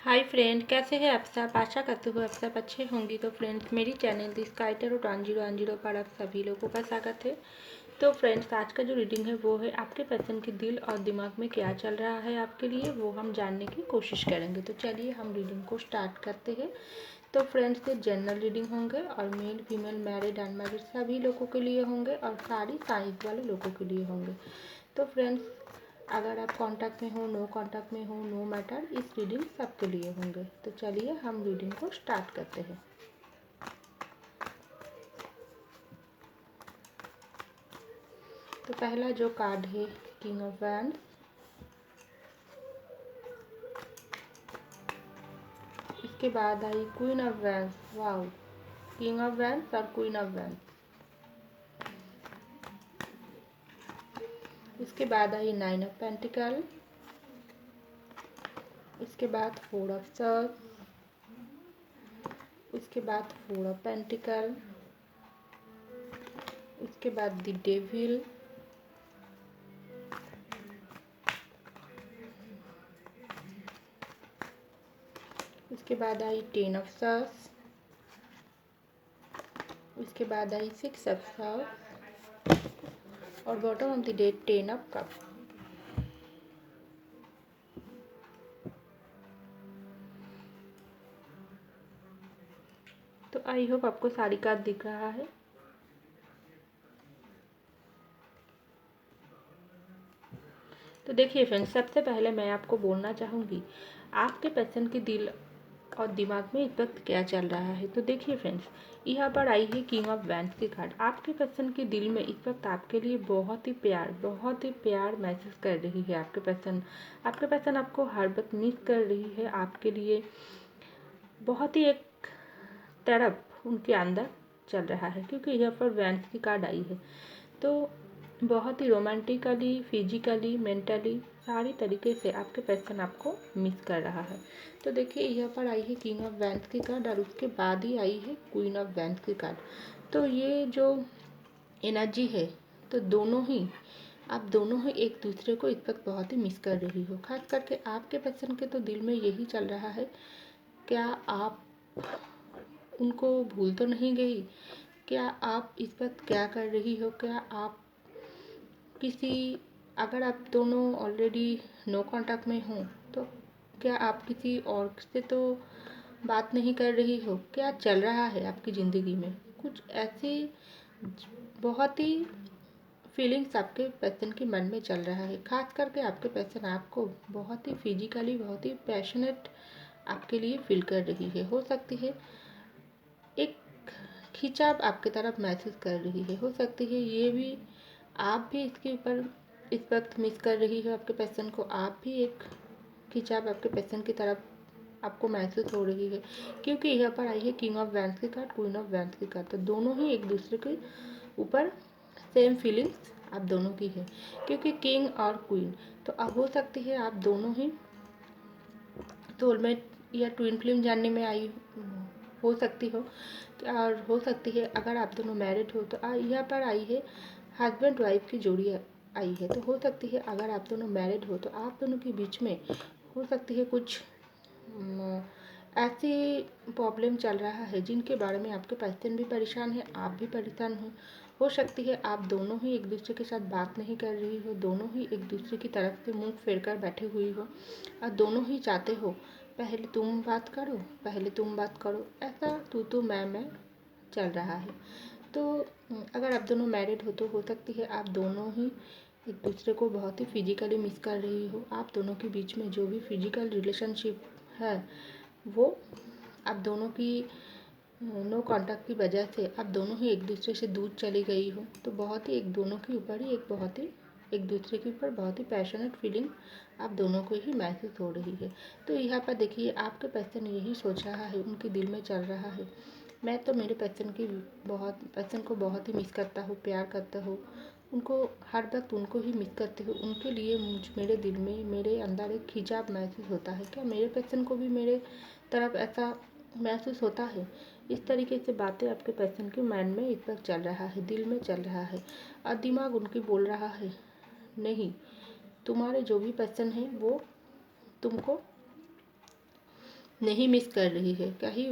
Hi friend, कैसे हैं आप सब। आशा करती हूँ आप सब अच्छे होंगी। तो फ्रेंड्स, मेरी चैनल दी स्काई टैरो 1010 पर आप सभी लोगों का स्वागत है। तो फ्रेंड्स, आज का जो रीडिंग है वो है आपके पर्सन के दिल और दिमाग में क्या चल रहा है आपके लिए, वो हम जानने की कोशिश करेंगे। तो चलिए हम रीडिंग को स्टार्ट करते हैं। तो फ्रेंड्स, ये जनरल रीडिंग होंगे और मेल फीमेल मैरिड अनमैरिड सभी लोगों के लिए होंगे और सारी साइज वाले लोगों के लिए होंगे। तो फ्रेंड्स, अगर आप कांटेक्ट में हो, नो कांटेक्ट में हो, नो मैटर, इस रीडिंग सबके लिए होंगे। तो चलिए हम रीडिंग को स्टार्ट करते हैं। तो पहला जो कार्ड है किंग ऑफ वैंड्स, इसके बाद आई queen of wands. Wow, king of wands और क्वीन ऑफ वैंड्स। इसके बाद आई नाइन ऑफ पेंटिकल। इसके बाद फोर ऑफ सर्स। इसके बाद फोर ऑफ पेंटिकल। इसके बाद द डेविल। इसके बाद आई टेन ऑफ सर्स। इसके बाद आई सिक्स ऑफ सर्स और bottom of the deck ten of cup. तो आई होप आपको सारी कार्ड दिख रहा है। तो देखिए फ्रेंड्स, सबसे पहले मैं आपको बोलना चाहूँगी आपके पर्सन के दिल और दिमाग में इस वक्त क्या चल रहा है। तो देखिए फ्रेंड्स, यहाँ पर आई है किंग ऑफ वैंड्स की कार्ड। आपके पर्सन के दिल में इस वक्त आपके लिए बहुत ही प्यार महसूस कर रही है। आपके पर्सन आपको हर वक्त मिस कर रही है। आपके लिए बहुत ही एक तरफ उनके अंदर चल रहा है, क्योंकि यहाँ पर वैंड्स की कार्ड आई है। तो बहुत ही रोमांटिकली, फिजिकली, मेंटली सारी तरीके से आपके पर्सन आपको मिस कर रहा है। तो देखिए, यहाँ पर आई है किंग ऑफ वैंड्स की कार्ड और उसके बाद ही आई है क्वीन ऑफ वैंड्स की कार्ड। तो ये जो एनर्जी है, तो आप दोनों ही एक दूसरे को इस वक्त बहुत ही मिस कर रही हो। खास करके आपके पर्सन के तो दिल में यही चल रहा है, क्या आप उनको भूल तो नहीं गई? क्या आप इस वक्त क्या कर रही हो? क्या आप किसी अगर आप दोनों ऑलरेडी नो कांटेक्ट में हो, तो क्या आप किसी और से तो बात नहीं कर रही हो? क्या चल रहा है आपकी ज़िंदगी में? कुछ ऐसी बहुत ही फीलिंग्स आपके पर्सन के मन में चल रहा है। खास करके आपके पर्सन आपको बहुत ही फिजिकली, बहुत ही पैशनेट आपके लिए फील कर रही है। हो सकती है एक खिंचाव आपकी तरफ महसूस कर रही है। हो सकती है ये भी आप भी इसके ऊपर इस वक्त मिस कर रही हो आपके पर्सन को। आप भी एक खिंचाव आपके पर्सन की तरफ आपको महसूस हो रही है, क्योंकि यहाँ पर आई है किंग ऑफ वैंड्स की कार्ड, क्वीन ऑफ वैंड्स की कार्ड। तो दोनों ही एक दूसरे के ऊपर सेम फीलिंग्स आप दोनों की है, क्योंकि किंग और क्वीन। तो अब हो सकती है आप दोनों ही सोलमेट या ट्विन फ्लेम जानने में आई हो सकती हो। और हो सकती है अगर आप दोनों मैरिड हो तो यहाँ पर आई है हस्बैंड वाइफ की जोड़ी आई है। तो हो सकती है अगर आप दोनों मैरिड हो तो आप दोनों के बीच में हो सकती है कुछ ऐसी प्रॉब्लम चल रहा है जिनके बारे में आपके पर्सन भी परेशान है, आप भी परेशान हो सकती है आप दोनों ही एक दूसरे के साथ बात नहीं कर रही हो, दोनों ही एक दूसरे की तरफ से मुंह फेर कर बैठे हुई हो और दोनों ही चाहते हो पहले तुम बात करो, पहले तुम बात करो, ऐसा तू मैं चल रहा है। तो अगर आप दोनों मैरिड हो तो हो सकती है आप दोनों ही एक दूसरे को बहुत ही फिजिकली मिस कर रही हो। आप दोनों के बीच में जो भी फिजिकल रिलेशनशिप है वो आप दोनों की नो कांटेक्ट की वजह से आप दोनों ही एक दूसरे से दूर चली गई हो। तो बहुत ही एक दोनों के ऊपर ही एक दूसरे के ऊपर बहुत ही पैशनेट फीलिंग आप दोनों को ही महसूस हो रही है। तो यहाँ पर देखिए, आपके पर्सन यही सोच रहा है, उनके दिल में चल रहा है, मैं तो मेरे पर्सन को बहुत ही मिस करता हूँ, प्यार करता हूँ उनको, हर वक्त उनको ही मिस करती हूँ। उनके लिए मेरे दिल में, मेरे अंदर एक खिंचाव महसूस होता है। क्या मेरे पर्सन को भी मेरे तरफ ऐसा महसूस होता है? इस तरीके से बातें आपके पर्सन के माइंड में इस वक्त चल रहा है, दिल में चल रहा है और दिमाग उनकी बोल रहा है नहीं, तुम्हारे जो भी पर्सन है वो तुमको नहीं मिस कर रही है, कहीं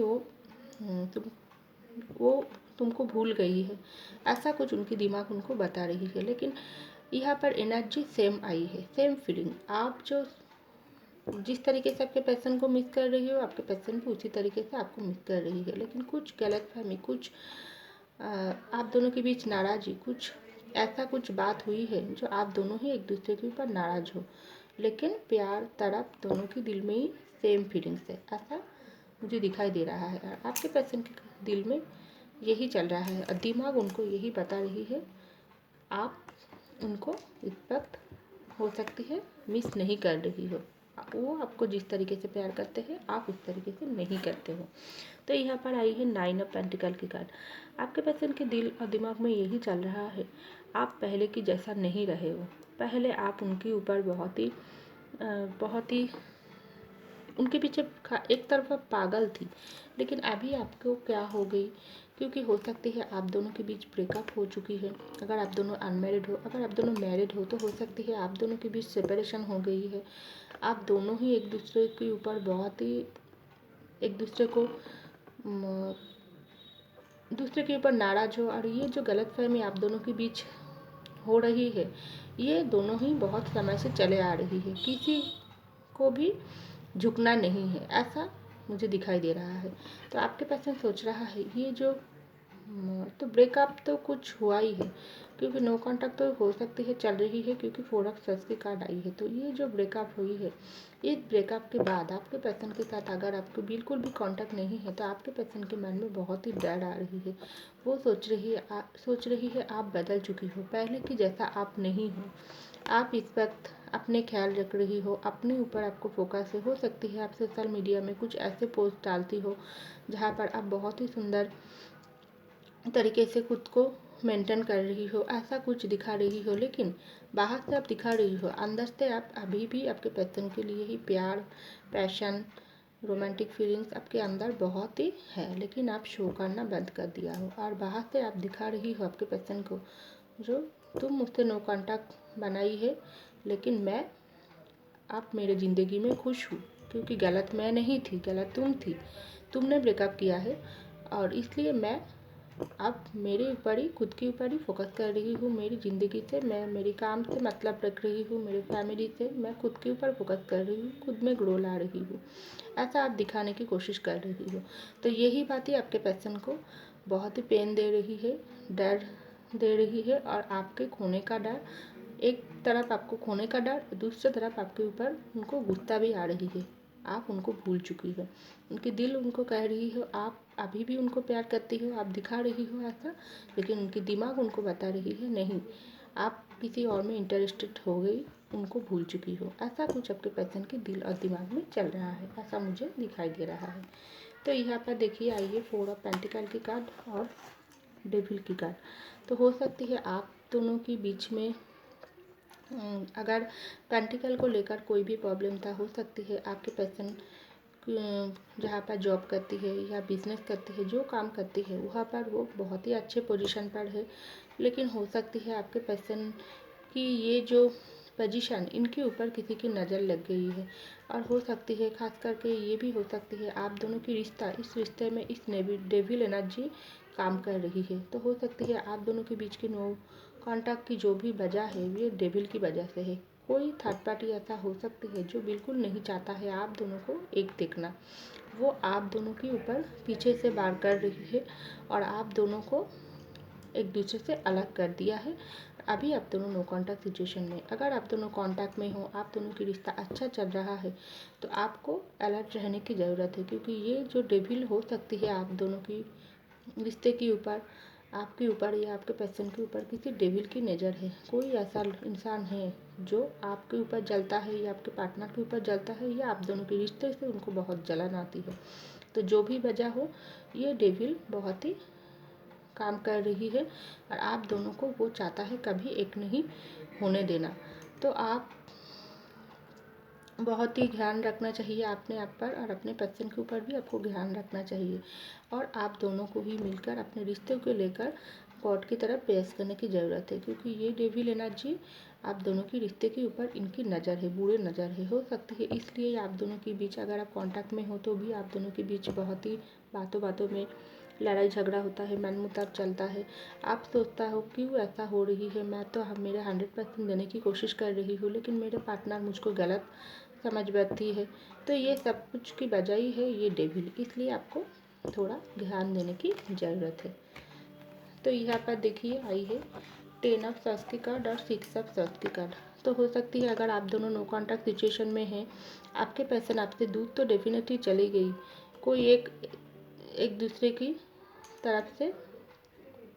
वो तुमको भूल गई है, ऐसा कुछ उनकी दिमाग उनको बता रही है। लेकिन यहाँ पर एनर्जी सेम आई है, सेम फीलिंग। आप जो जिस तरीके से आपके पैसन को मिस कर रही हो, आपके पैसन भी उसी तरीके से आपको मिस कर रही है। लेकिन कुछ गलतफहमी, कुछ आप दोनों के बीच नाराज़गी, कुछ ऐसा कुछ बात हुई है जो आप दोनों ही एक दूसरे के ऊपर नाराज़ हो। लेकिन प्यार तड़प दोनों के दिल में ही सेम फीलिंग्स है, ऐसा मुझे दिखाई दे रहा है। और आपके पर्सन के दिल में यही चल रहा है और दिमाग उनको यही बता रही है, आप उनको इस वक्त हो सकती है मिस नहीं कर रही हो। वो आपको जिस तरीके से प्यार करते हैं, आप उस तरीके से नहीं करते हो। तो यहाँ पर आई है 9 ऑफ पेंटिकल की कार्ड। आपके पर्सन के दिल और दिमाग में यही चल रहा है, आप पहले की जैसा नहीं रहे हो। पहले आप उनके ऊपर बहुत ही उनके पीछे एक तरफा पागल थी। लेकिन अभी आपको क्या हो गई, क्योंकि हो सकती है आप दोनों के बीच ब्रेकअप हो चुकी है। अगर आप दोनों अनमैरिड हो, अगर आप दोनों मैरिड हो तो हो सकती है आप दोनों के बीच सेपरेशन हो गई है। आप दोनों ही एक दूसरे के ऊपर बहुत ही एक दूसरे के ऊपर नाराज़ हो। और ये जो गलतफहमी आप दोनों के बीच हो रही है, ये दोनों ही बहुत समय से चले आ रही है। किसी को भी झुकना नहीं है, ऐसा मुझे दिखाई दे रहा है। तो आपके पर्सन सोच रहा है ये जो तो ब्रेकअप तो कुछ हुआ ही है, क्योंकि नो कॉन्टैक्ट तो हो सकती है चल रही है, क्योंकि 4 ऑफ सॉर्ड्स की कार्ड आई है। तो ये जो ब्रेकअप हुई है, इस ब्रेकअप के बाद आपके पर्सन के साथ अगर आपको बिल्कुल भी कांटेक्ट नहीं है तो आपके पर्सन के मन में बहुत ही डर आ रही है। वो सोच रही है आप बदल चुकी हो, पहले की जैसा आप नहीं हो। आप इस वक्त अपने ख्याल रख रही हो, अपने ऊपर आपको फोकस है। हो सकती है आप सोशल मीडिया में कुछ ऐसे पोस्ट डालती हो जहाँ पर आप बहुत ही सुंदर तरीके से खुद को मेंटेन कर रही हो, ऐसा कुछ दिखा रही हो। लेकिन बाहर से आप दिखा रही हो, अंदर से आप अभी भी आपके पर्सन के लिए ही प्यार, पैशन, रोमांटिक फीलिंग्स आपके अंदर बहुत ही है। लेकिन आप शो करना बंद कर दिया हो और बाहर से आप दिखा रही हो आपके पर्सन को, जो तुम मुझसे नो कॉन्टैक्ट बनाई है, लेकिन आप मेरे ज़िंदगी में खुश हूँ, क्योंकि गलत मैं नहीं थी, गलत तुम थी। तुमने ब्रेकअप किया है और इसलिए मैं अब मेरे ऊपर ही, खुद के ऊपर ही फोकस कर रही हूँ। मेरी ज़िंदगी से मैं मेरे काम से मतलब रख रही हूँ, मेरे फैमिली से मैं खुद के ऊपर फोकस कर रही हूँ, खुद में ग्रो ला रही हूँ, ऐसा आप दिखाने की कोशिश कर रही हो। तो यही बातें आपके पर्सन को बहुत ही पेन दे रही है, डर दे रही है। और आपके खोने का डर, एक तरफ आपको खोने का डर, दूसरी तरफ आपके ऊपर उनको गुस्सा भी आ रही है। आप उनको भूल चुकी हो, उनके दिल उनको कह रही हो आप अभी भी उनको प्यार करती हो, आप दिखा रही हो ऐसा। लेकिन उनकी दिमाग उनको बता रही है नहीं, आप किसी और में इंटरेस्टेड हो गई, उनको भूल चुकी हो। ऐसा कुछ आपके पर्सन के दिल और दिमाग में चल रहा है, ऐसा मुझे दिखाई दे रहा है। तो यहाँ पर देखिए आइए 4 ऑफ पेंटिकल की कार्ड और डेविल की कार्ड। तो हो सकती है आप दोनों के बीच में अगर पेंटिकल को लेकर कोई भी प्रॉब्लम था, हो सकती है आपके पर्सन जहाँ पर जॉब करती है या बिजनेस करती है, जो काम करती है वहाँ पर वो बहुत ही अच्छे पोजीशन पर है। लेकिन हो सकती है आपके पर्सन की ये जो पोजीशन, इनके ऊपर किसी की नज़र लग गई है। और हो सकती है खास करके ये भी हो सकती है आप दोनों की इस रिश्ते में इस डेविल एनर्जी काम कर रही है। तो हो सकती है आप दोनों के बीच की नो कॉन्टैक्ट की जो भी वजह है ये डेविल की वजह से है। कोई थर्ड पार्टी ऐसा हो सकती है जो बिल्कुल नहीं चाहता है आप दोनों को एक देखना। वो आप दोनों के ऊपर पीछे से वार कर रही है और आप दोनों को एक दूसरे से अलग कर दिया है। अभी आप दोनों नो कॉन्टैक्ट सिचुएशन में, अगर आप दोनों कॉन्टैक्ट में हो, आप दोनों की रिश्ता अच्छा चल रहा है, तो आपको अलर्ट रहने की ज़रूरत है। क्योंकि ये जो डेविल हो सकती है आप दोनों की रिश्ते के ऊपर, आपके ऊपर या आपके पर्सन के ऊपर किसी डेविल की नज़र है। कोई ऐसा इंसान है जो आपके ऊपर जलता है या आपके पार्टनर के ऊपर जलता है, या आप दोनों के रिश्ते से उनको बहुत जलन आती है। तो जो भी वजह हो, ये डेविल बहुत ही काम कर रही है और आप दोनों को वो चाहता है कभी एक नहीं होने देना। तो आप बहुत ही ध्यान रखना चाहिए अपने आप पर, और अपने पर्सन के ऊपर भी आपको ध्यान रखना चाहिए। और आप दोनों को ही मिलकर अपने रिश्ते को लेकर गॉड की तरफ प्रेस करने की ज़रूरत है, क्योंकि ये डेविल एनर्जी आप दोनों की रिश्ते के ऊपर इनकी नज़र है, बुरे नज़र है। हो सकती है इसलिए आप दोनों के बीच, अगर आप कांटेक्ट में हो तो भी आप दोनों के बीच बहुत ही बातों बातों में लड़ाई झगड़ा होता है, मनमुटाव चलता है। आप सोचता हो क्यों ऐसा हो रही है, मैं तो हम मेरे 100% देने की कोशिश कर रही हूँ, लेकिन मेरे पार्टनर मुझको गलत समझ बैठती है। तो ये सब कुछ की वजह ही है ये डेविल, इसलिए आपको थोड़ा ध्यान देने की ज़रूरत है। तो यहाँ पर देखिए आई है 10 ऑफ सॉर्ड्स की कार्ड और 6 ऑफ सॉर्ड्स की कार्ड। तो हो सकती है अगर आप दोनों नो कॉन्टैक्ट सिचुएशन में हैं, आपके पर्सन आपसे दूर तो डेफिनेटली चली गई, कोई एक दूसरे की तरफ से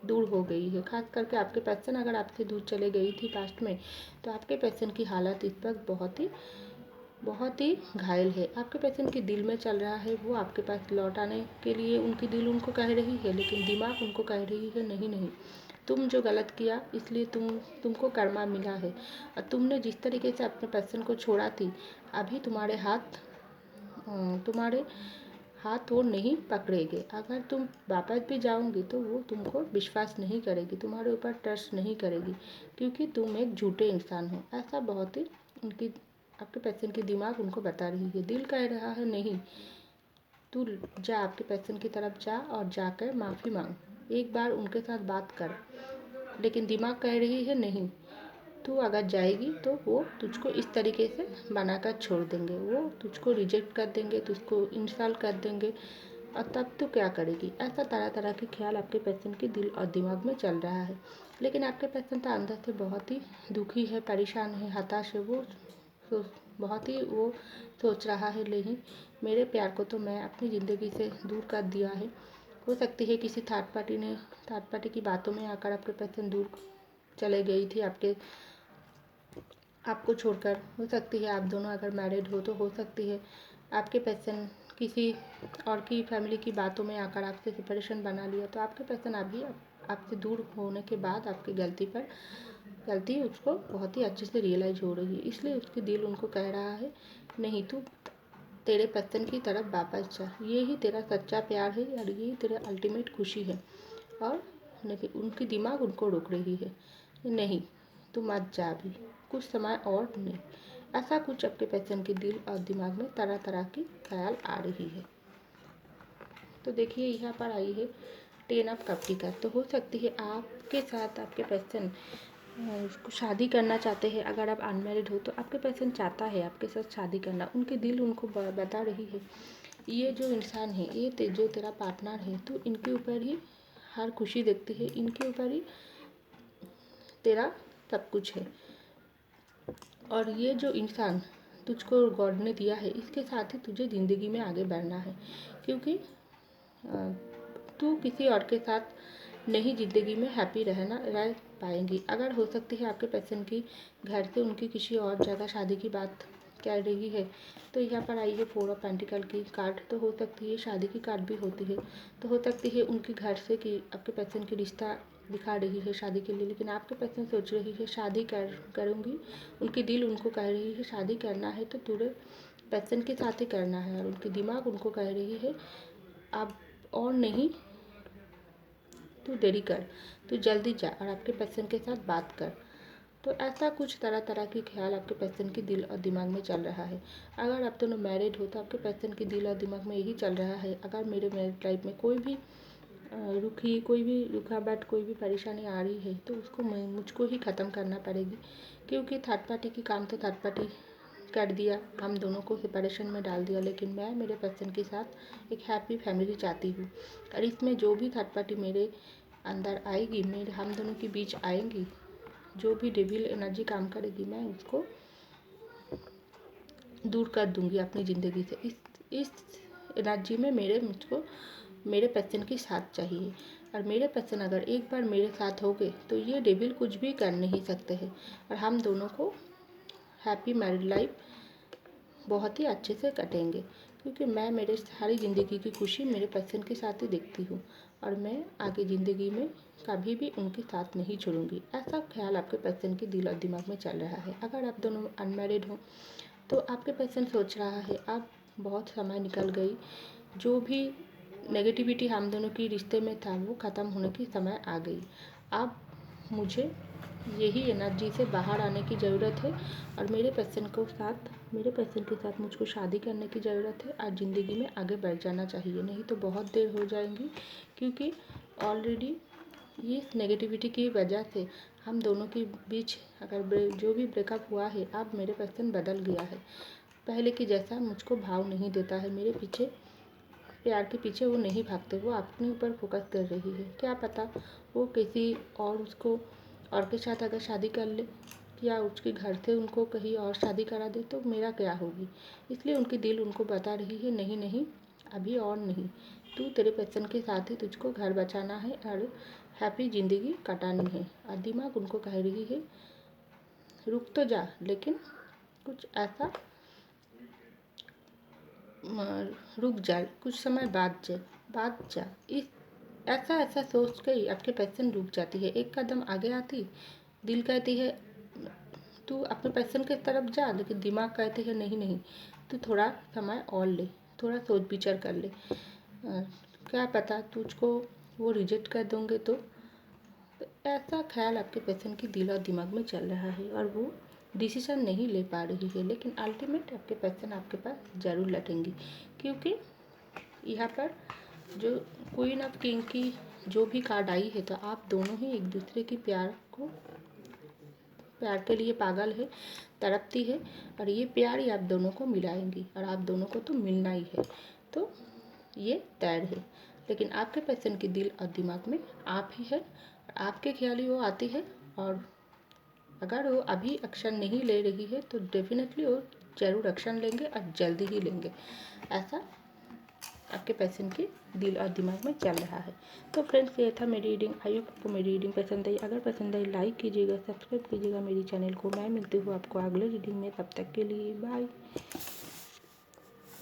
दूर हो गई है। खास करके आपके पर्सन अगर आपसे दूर चले गई थी पास्ट में, तो आपके पर्सन की हालत इस वक्त बहुत ही घायल है। आपके पर्सन के दिल में चल रहा है, वो आपके पास लौट आने के लिए उनकी दिल उनको कह रही है, लेकिन दिमाग उनको कह रही है नहीं नहीं, तुम जो गलत किया इसलिए तुमको कर्मा मिला है, और तुमने जिस तरीके से अपने पर्सन को छोड़ा थी, अभी तुम्हारे हाथ वो नहीं पकड़ेंगे। अगर तुम वापस भी जाओगी तो वो तुमको विश्वास नहीं करेगी, तुम्हारे ऊपर ट्रस्ट नहीं करेगी, क्योंकि तुम एक झूठे इंसान हो। ऐसा बहुत ही उनकी आपके पर्सन की दिमाग उनको बता रही है। दिल कह रहा है नहीं, तू जा, आपके पर्सन की तरफ जा और जाकर माफ़ी मांग, एक बार उनके साथ बात कर। लेकिन दिमाग कह रही है नहीं, तू अगर जाएगी तो वो तुझको इस तरीके से बनाकर छोड़ देंगे, वो तुझको रिजेक्ट कर देंगे, तुझको इंसल्ट कर देंगे, और तब तू क्या करेगी। ऐसा तरह तरह के ख्याल आपके पर्सन के दिल और दिमाग में चल रहा है। लेकिन आपके पर्सन तो अंदर से बहुत ही दुखी है, परेशान है, हताश है। बहुत ही वो सोच रहा है नहीं, मेरे प्यार को तो मैं अपनी ज़िंदगी से दूर कर दिया है। हो सकती है किसी थर्ड पार्टी की बातों में आकर आपके पर्सन दूर चले गई थी आपको छोड़कर। हो सकती है आप दोनों अगर मैरिड हो तो हो सकती है आपके पर्सन किसी और की फैमिली की बातों में आकर आपसे सेपरेशन बना लिया, तो आपके पर्सन अभी आपसे दूर होने के बाद आपकी गलती उसको बहुत ही अच्छे से रियलाइज हो रही है, इसलिए उसके दिल उनको कह रहा है नहीं, तू तेरे पर्सन की तरफ वापस जा, ये ही तेरा सच्चा प्यार है और ये ही तेरा अल्टीमेट खुशी है। और लेकिन उनकी दिमाग उनको रोक रही है, नहीं तू मत जा अभी, कुछ समय और नहीं। ऐसा कुछ आपके पर्सन के दिल और दिमाग में तरह तरह की ख्याल आ रही है। तो देखिए यहाँ पर आई है 10 ऑफ कप की कार्ड। तो हो सकती है आपके साथ आपके पर्सन शादी करना चाहते हैं। अगर आप अनमैरिड हो तो आपके पर्सन चाहता है आपके साथ शादी करना, उनके दिल उनको बता रही है ये जो इंसान है, ये जो तेरा पार्टनर है, तो इनके ऊपर ही हर खुशी देखती है, इनके ऊपर ही तेरा सब कुछ है। और ये जो इंसान तुझको गॉड ने दिया है, इसके साथ ही तुझे ज़िंदगी में आगे बढ़ना है, क्योंकि तू किसी और के साथ नहीं ज़िंदगी में हैप्पी रह पाएंगी। अगर हो सकती है आपके पर्सन की घर से उनकी किसी और जगह शादी की बात कर रही है, तो यहाँ पर आई है 4 ऑफ पेंटिकल की कार्ड। तो हो सकती है शादी की कार्ड भी होती है, तो हो सकती है उनके घर से कि आपके पर्सन की रिश्ता दिखा रही है शादी के लिए, लेकिन आपके पर्सन सोच रही है शादी करूँगी। उनकी दिल उनको कह रही है शादी करना है तो पूरे पर्सन के साथ ही करना है, और उनकी दिमाग उनको कह रही है अब और नहीं, तू देरी कर, तू जल्दी जा और आपके पर्सन के साथ बात कर। तो ऐसा कुछ तरह तरह के ख्याल आपके पर्सन के दिल और दिमाग में चल रहा है। अगर आप दोनों मैरिड हो तो आपके पर्सन के दिल और दिमाग में यही चल रहा है, अगर मेरे मैरिड लाइफ में कोई भी रुकावट कोई भी परेशानी आ रही है तो उसको मुझको ही ख़त्म करना पड़ेगी, क्योंकि थर्ड पार्टी की काम तो थर्ड पार्टी कर दिया, हम दोनों को सेपरेशन में डाल दिया, लेकिन मैं मेरे पर्सन के साथ एक हैप्पी फैमिली चाहती हूँ। और इसमें जो भी थर्ड पार्टी मेरे अंदर आएगी, मेरे हम दोनों के बीच आएंगी, जो भी डेविल एनर्जी काम करेगी, मैं उसको दूर कर दूंगी अपनी ज़िंदगी से। इस एनर्जी में मुझको मेरे पर्सन के साथ चाहिए, और मेरे पर्सन अगर एक बार मेरे साथ हो गए तो ये डेविल कुछ भी कर नहीं सकते हैं, और हम दोनों को हैप्पी मैरिड लाइफ बहुत ही अच्छे से कटेंगे, क्योंकि मैं मेरे सारी ज़िंदगी की खुशी मेरे पर्सन के साथ ही देखती हूँ, और मैं आगे ज़िंदगी में कभी भी उनके साथ नहीं छोड़ूंगी। ऐसा ख्याल आपके पर्सन के दिल और दिमाग में चल रहा है। अगर आप दोनों अनमैरिड हो तो आपके पर्सन सोच रहा है अब बहुत समय निकल गई, जो भी नेगेटिविटी हम दोनों की रिश्ते में था वो ख़त्म होने की समय आ गई। अब मुझे यही एनर्जी से बाहर आने की ज़रूरत है और मेरे पर्सन के साथ मुझको शादी करने की ज़रूरत है और ज़िंदगी में आगे बढ़ जाना चाहिए, नहीं तो बहुत देर हो जाएंगी। क्योंकि ऑलरेडी ये नेगेटिविटी की वजह से हम दोनों के बीच अगर जो भी ब्रेकअप हुआ है, अब मेरे पर्सन बदल गया है। पहले की जैसा मुझको भाव नहीं देता है, मेरे पीछे प्यार के पीछे वो नहीं भागते, वो अपने ऊपर फोकस कर रही है। क्या पता वो किसी और उसको और के साथ अगर शादी कर ले या उसके घर से उनको कहीं और शादी करा दे तो मेरा क्या होगी। इसलिए उनकी दिल उनको बता रही है नहीं नहीं, अभी और नहीं, तू तेरे पर्सन के साथ ही तुझको घर बचाना है और हैप्पी ज़िंदगी कटानी है। और दिमाग उनको कह रही है रुक तो जा, लेकिन कुछ ऐसा रुक जा, कुछ समय बाद जा। इस ऐसा सोच के ही आपके पैसन रुक जाती है। एक कदम आगे आती, दिल कहती है तू अपने पैसन की तरफ जा, लेकिन दिमाग कहती है नहीं नहीं, तू थोड़ा समय और ले, थोड़ा सोच विचार कर ले। क्या पता तुझको वो रिजेक्ट कर दोगे तो ऐसा ख्याल आपके पैसन की दिल और दिमाग में चल रहा है और वो डिसीजन नहीं ले पा रही है। लेकिन अल्टीमेट आपके पैसन आपके पास ज़रूर लौटेंगी, क्योंकि यहाँ पर जो क्वीन ऑफ किंग की जो भी कार्ड आई है, तो आप दोनों ही एक दूसरे की प्यार के लिए पागल है, तड़पती है और ये प्यार ही आप दोनों को मिलाएंगी और आप दोनों को तो मिलना ही है। तो ये तय है। लेकिन आपके पर्सन की दिल और दिमाग में आप ही है, आपके ख्याल ही वो आती है। और अगर वो अभी एक्शन नहीं ले रही है तो डेफिनेटली वो ज़रूर एक्शन लेंगे और जल्दी ही लेंगे। ऐसा आपके पर्सन की दिल और दिमाग में चल रहा है। तो फ्रेंड्स, ये था मेरी रीडिंग। आई होप आपको मेरी रीडिंग पसंद आई। अगर पसंद आई लाइक कीजिएगा, सब्सक्राइब कीजिएगा मेरी चैनल को। मैं मिलती हूँ आपको अगले रीडिंग में, तब तक के लिए बाय।